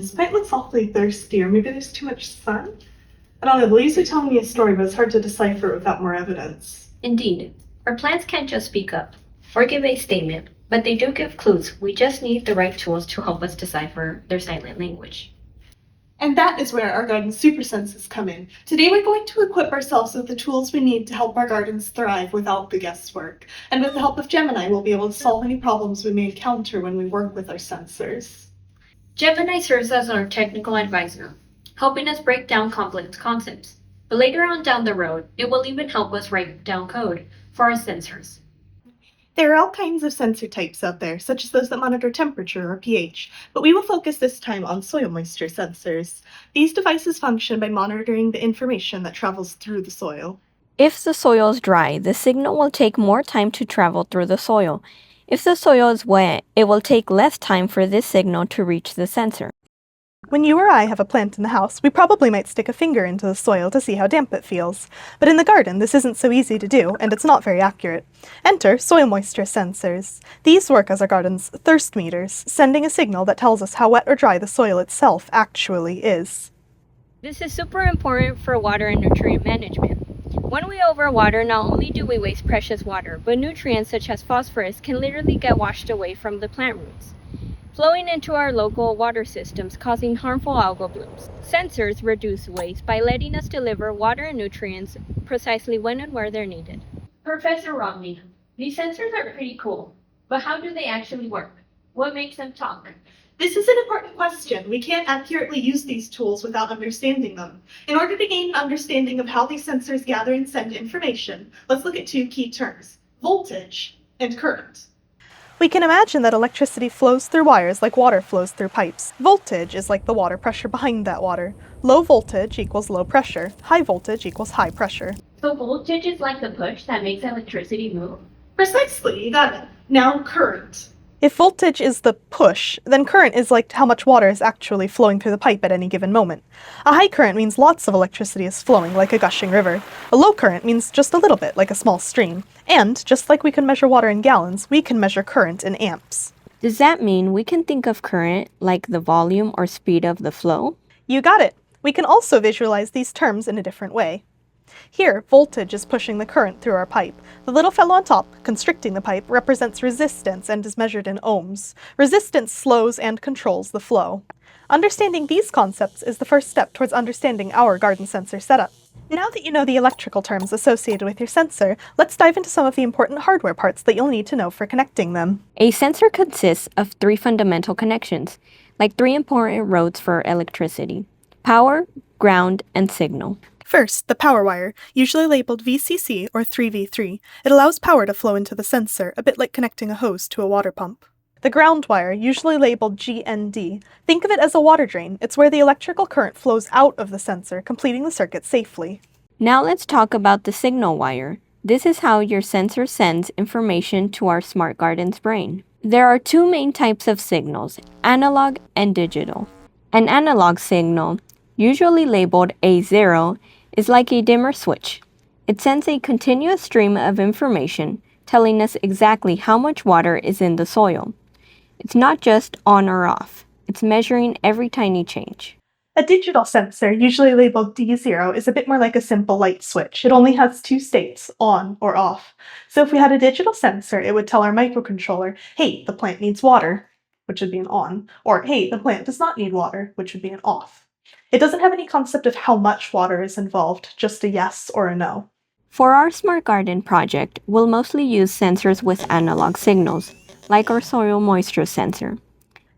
This plant looks awfully thirsty, or maybe there's too much sun? I don't know, the leaves are telling me a story, but it's hard to decipher without more evidence. Indeed, our plants can't just speak up or give a statement, but they do give clues. We just need the right tools to help us decipher their silent language. And that is where our garden super senses come in. Today we're going to equip ourselves with the tools we need to help our gardens thrive without the guesswork. And with the help of Gemini, we'll be able to solve any problems we may encounter when we work with our sensors. Gemini serves as our technical advisor, helping us break down complex concepts. But later on down the road, it will even help us write down code for our sensors. There are all kinds of sensor types out there, such as those that monitor temperature or pH, but we will focus this time on soil moisture sensors. These devices function by monitoring the information that travels through the soil. If the soil is dry, the signal will take more time to travel through the soil. If the soil is wet, it will take less time for this signal to reach the sensor. When you or I have a plant in the house, we probably might stick a finger into the soil to see how damp it feels. But in the garden, this isn't so easy to do, and it's not very accurate. Enter soil moisture sensors. These work as our garden's thirst meters, sending a signal that tells us how wet or dry the soil itself actually is. This is super important for water and nutrient management. When we overwater, not only do we waste precious water, but nutrients such as phosphorus can literally get washed away from the plant roots, flowing into our local water systems, causing harmful algal blooms. Sensors reduce waste by letting us deliver water and nutrients precisely when and where they're needed. Professor Romney, these sensors are pretty cool, but how do they actually work? What makes them talk? This is an important question. We can't accurately use these tools without understanding them. In order to gain an understanding of how these sensors gather and send information, let's look at two key terms: voltage and current. We can imagine that electricity flows through wires like water flows through pipes. Voltage is like the water pressure behind that water. Low voltage equals low pressure. High voltage equals high pressure. So voltage is like the push that makes electricity move? Precisely, you got it. Now current. If voltage is the push, then current is like how much water is actually flowing through the pipe at any given moment. A high current means lots of electricity is flowing, like a gushing river. A low current means just a little bit, like a small stream. And, just like we can measure water in gallons, we can measure current in amps. Does that mean we can think of current like the volume or speed of the flow? You got it! We can also visualize these terms in a different way. Here, voltage is pushing the current through our pipe. The little fellow on top, constricting the pipe, represents resistance and is measured in ohms. Resistance slows and controls the flow. Understanding these concepts is the first step towards understanding our garden sensor setup. Now that you know the electrical terms associated with your sensor, let's dive into some of the important hardware parts that you'll need to know for connecting them. A sensor consists of 3 fundamental connections, like 3 important roads for electricity: power, ground, and signal. First, the power wire, usually labeled VCC or 3V3. It allows power to flow into the sensor, a bit like connecting a hose to a water pump. The ground wire, usually labeled GND. Think of it as a water drain. It's where the electrical current flows out of the sensor, completing the circuit safely. Now let's talk about the signal wire. This is how your sensor sends information to our smart garden's brain. There are 2 main types of signals, analog and digital. An analog signal, usually labeled A0, is like a dimmer switch. It sends a continuous stream of information, telling us exactly how much water is in the soil. It's not just on or off. It's measuring every tiny change. A digital sensor, usually labeled D0, is a bit more like a simple light switch. It only has 2 states, on or off. So if we had a digital sensor, it would tell our microcontroller, hey, the plant needs water, which would be an on, or hey, the plant does not need water, which would be an off. It doesn't have any concept of how much water is involved, just a yes or a no. For our Smart Garden project, we'll mostly use sensors with analog signals, like our soil moisture sensor.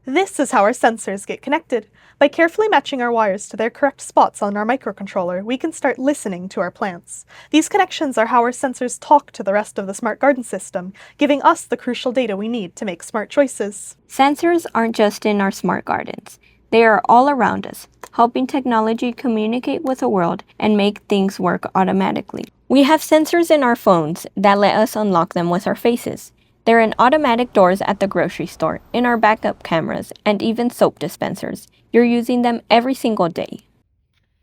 This is how our sensors get connected. By carefully matching our wires to their correct spots on our microcontroller, we can start listening to our plants. These connections are how our sensors talk to the rest of the Smart Garden system, giving us the crucial data we need to make smart choices. Sensors aren't just in our smart gardens. They are all around us, helping technology communicate with the world and make things work automatically. We have sensors in our phones that let us unlock them with our faces. They're in automatic doors at the grocery store, in our backup cameras, and even soap dispensers. You're using them every single day.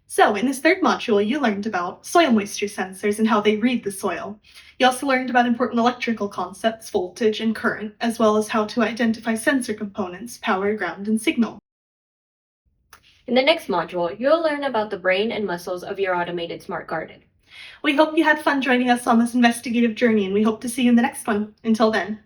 So, in this third module, you learned about soil moisture sensors and how they read the soil. You also learned about important electrical concepts, voltage and current, as well as how to identify sensor components, power, ground, and signal. In the next module, you'll learn about the brain and muscles of your automated smart garden. We hope you had fun joining us on this investigative journey, and we hope to see you in the next one. Until then.